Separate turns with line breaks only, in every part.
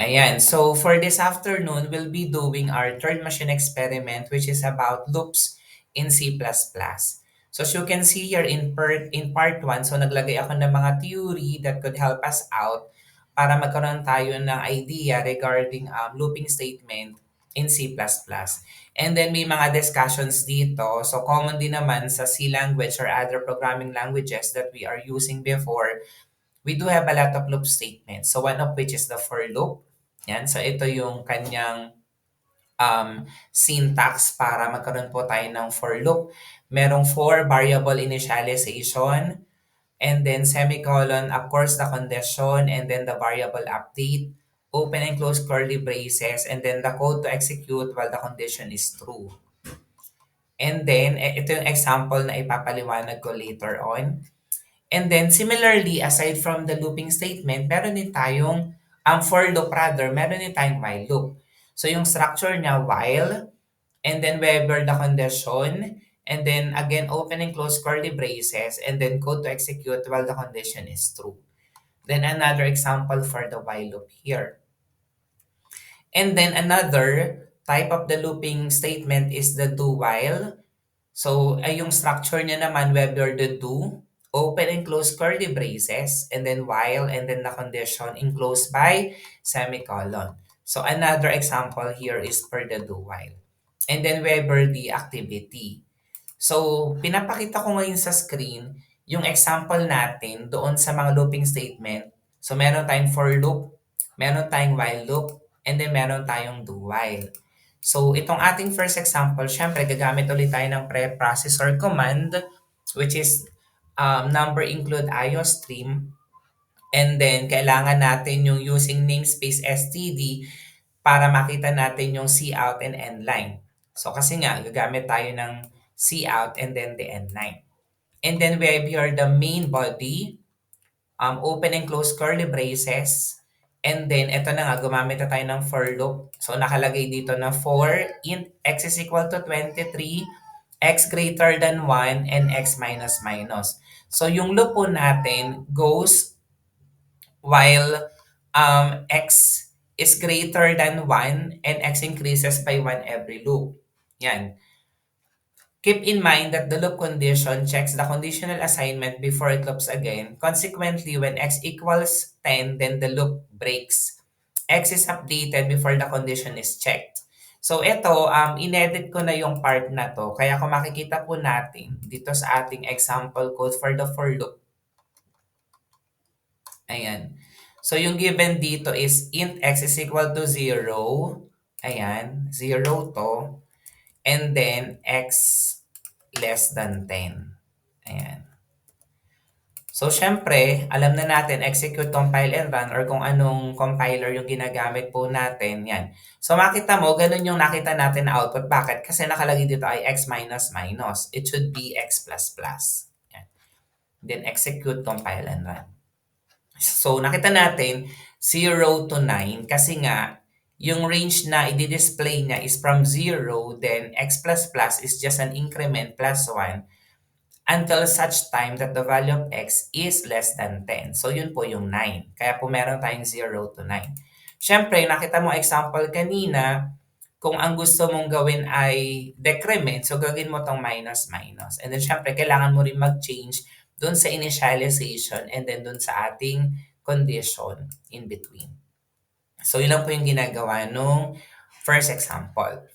Ayan. So for this afternoon, we'll be doing our third machine experiment, which is about loops in C++. So as you can see here in part 1, so naglagay ako ng mga theory that could help us out para magkaroon tayo ng idea regarding looping statement in C++. And then may mga discussions dito. So common din naman sa C language or other programming languages that we are using before, we do have a lot of loop statements. So one of which is the for loop. Yan. So ito yung kanyang syntax para magkaroon po tayo ng for loop. Merong for variable initialization, and then semicolon, of course, the condition, and then the variable update, open and close curly braces, and then the code to execute while the condition is true. And then, ito yung example na ipapaliwanag ko later on. And then similarly, aside from the looping statement, meron din tayong for loop rather, meron din tayong while loop. So yung structure niya while, and then wherever the condition, and then again open and close curly braces, and then code to execute while the condition is true. Then another example for the while loop here. And then another type of the looping statement is the do while. So, ay yung structure niya naman, whether the do, open and close curly braces, and then while, and then the condition enclosed by semicolon. So, another example here is for the do while. And then whether the activity. So, pinapakita ko ngayon sa screen yung example natin doon sa mga looping statement. So, meron tayong for loop, meron tayong while loop, and then meron tayong do while. So, itong ating first example, syempre, gagamit ulit tayo ng preprocessor command, which is number include iostream. And then, kailangan natin yung using namespace std para makita natin yung cout and endline. So, kasi nga, gagamit tayo ng cout and then the endline. And then, we have here the main body, open and close curly braces. And then, ito na nga, gumamit na tayo ng for loop. So, nakalagay dito na for int x is equal to 23, x greater than 1, and x minus minus. So, yung loop po natin goes while x is greater than 1 and x increases by 1 every loop. Yan. Keep in mind that the loop condition checks the conditional assignment before it loops again. Consequently, when x equals 10, then the loop breaks. X is updated before the condition is checked. So ito, inedit ko na yung part na to. Kaya kung makikita po natin dito sa ating example code for the for loop. Ayan. So yung given dito is int x is equal to 0. Ayan, 0 to. And then x less than 10. Ayan. So, syempre, alam na natin, execute, compile, and run or kung anong compiler yung ginagamit po natin. Yan. So, makita mo, ganun yung nakita natin na output. Bakit? Kasi nakalagay dito ay x minus minus. It should be x plus plus. Yan. Then, execute, compile, and run. So, nakita natin 0 to 9 kasi nga, yung range na i-display niya is from 0, then x plus plus is just an increment plus 1 until such time that the value of x is less than 10. So, yun po yung 9. Kaya po meron tayong 0 to 9. Siyempre, nakita mo example kanina, kung ang gusto mong gawin ay decrement, so gagawin mo tong minus minus. And then, syempre, kailangan mo rin mag-change dun sa initialization and then dun sa ating condition in between. So, yun lang po yung ginagawa nung first example.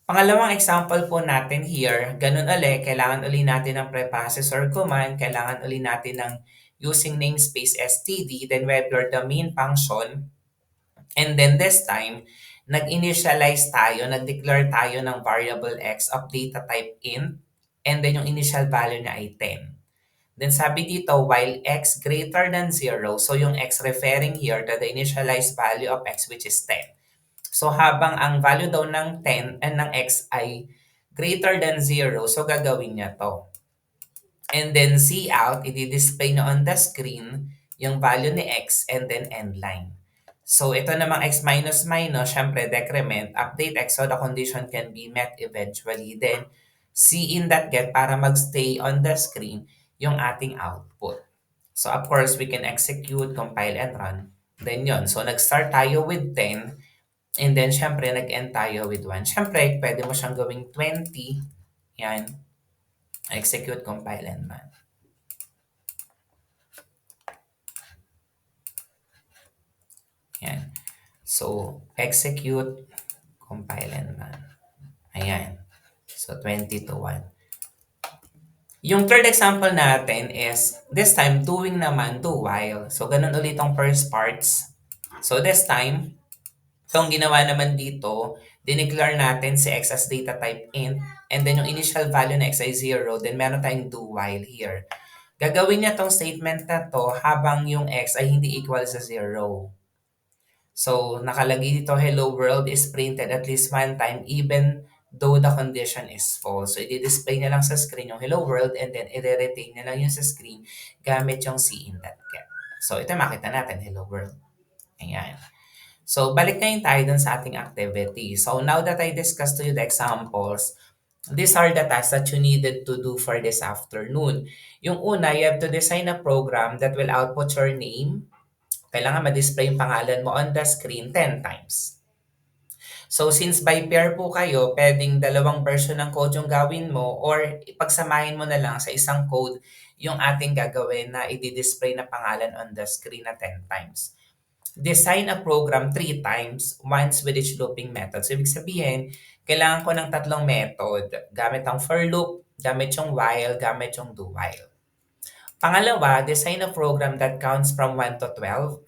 Pangalawang example po natin here, ganun uli, kailangan uli natin ng preprocessor command, kailangan uli natin ng using namespace std, then whether the main function, and then this time, nag-initialize tayo, nag-declare tayo ng variable x of data type int, and then yung initial value niya ay 10. Then sabi dito, while x greater than 0, so yung x referring here to the initialized value of x which is 10. So habang ang value daw ng 10 and ng x ay greater than 0, so gagawin niya to. And then cout, i-display niya on the screen yung value ni x and then endline. So ito namang x minus minus, syempre decrement, update x so the condition can be met eventually. Then cin.get para magstay on the screen yung ating output. So of course, we can execute, compile, and run. Then yun. So, nag-start tayo with 10. And then, syempre, nag-end tayo with 1. Syempre, pwede mo siyang gawing 20. Yan. Execute, compile, and run. Yan. So, execute, compile, and run. Ayan. So, 20 to 1. Yung third example natin is, this time, doing naman do while. So, ganun ulit ang first parts. So, this time, so, ang ginawa naman dito, dineclare natin si x as data type int, and then yung initial value na x ay 0, then meron tayong do while here. Gagawin niya tong statement na to habang yung x ay hindi equal sa 0. So, nakalagay dito, hello world is printed at least one time even though the condition is false. So, i-display niya lang sa screen yung hello world and then i-retain niya lang yun sa screen gamit yung cin.get. So, ito makita natin, hello world. Ayan. So, balik ngayon tayo dun sa ating activity. So, now that I discussed to you the examples, these are the tasks that you needed to do for this afternoon. Yung una, you have to design a program that will output your name. Kailangan ma-display yung pangalan mo on the screen 10 times. So, since by pair po kayo, pwedeng dalawang version ng code yung gawin mo or ipagsamahin mo na lang sa isang code yung ating gagawin na i-display na pangalan on the screen na 10 times. Design a program 3 times, once with each looping method. So, ibig sabihin, kailangan ko ng tatlong method. Gamit ang for loop, gamit yung while, gamit yung do while. Pangalawa, design a program that counts from 1 to 12.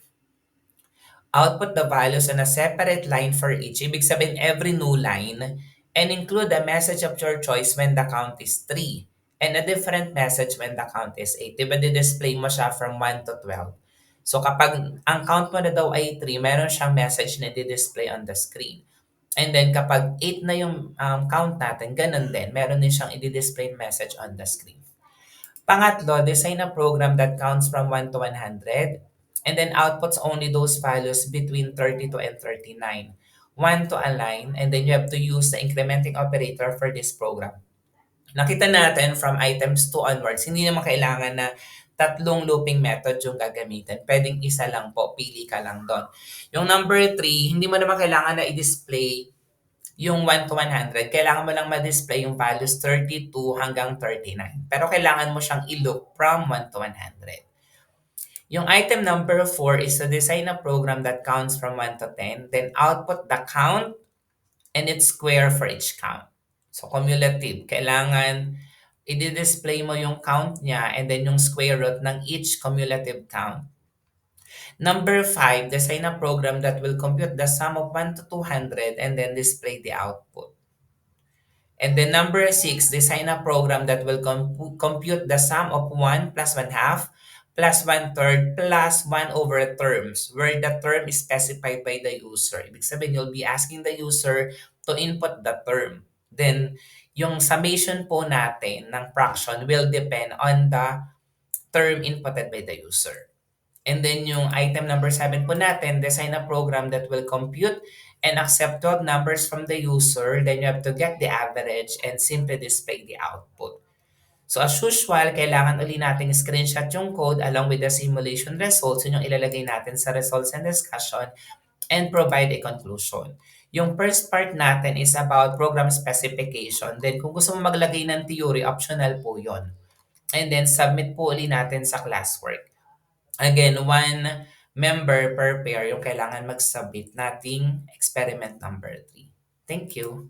Output the values on a separate line for each. Ibig sabihin, every new line, and include a message of your choice when the count is 3 and a different message when the count is 8. Diba, di-display mo siya from 1 to 12. So, kapag ang count mo na daw ay 3, meron siyang message na di-display on the screen. And then, kapag 8 na yung count natin, ganun din, meron din siyang i-display message on the screen. Pangatlo, design a program that counts from 1 to 100 and then outputs only those values between 32 and 39. 1 to align, and then you have to use the incrementing operator for this program. Nakita natin from items 2 onwards, hindi naman kailangan na tatlong looping method yung gagamitin. Pwedeng isa lang po, pili ka lang doon. Yung number 3, hindi mo naman kailangan na i-display yung 1 to 100, kailangan mo lang ma-display yung values 32 hanggang 39. Pero kailangan mo siyang i-loop from 1 to 100. Yung item number 4 is to design a program that counts from 1 to 10, then output the count and its square for each count. So, cumulative. Kailangan i-display mo yung count niya and then yung square root ng each cumulative count. Number 5, design a program that will compute the sum of 1 to 200 and then display the output. And then number 6, design a program that will compute the sum of 1 plus 1 half plus 1 third plus 1 over terms where the term is specified by the user. Ibig sabihin, you'll be asking the user to input the term. Then, yung summation po natin ng fraction will depend on the term inputted by the user. And then yung item number 7 po natin, design a program that will compute and accept 12 numbers from the user. Then you have to get the average and simply display the output. So as usual, kailangan uli natin screenshot yung code along with the simulation results. Yun yung ilalagay natin sa results and discussion and provide a conclusion. Yung first part natin is about program specification. Then kung gusto mo maglagay ng theory, optional po yon. And then submit po uli natin sa classwork. Again, one member per pair yung kailangan mag-submit nating experiment number 3. Thank you.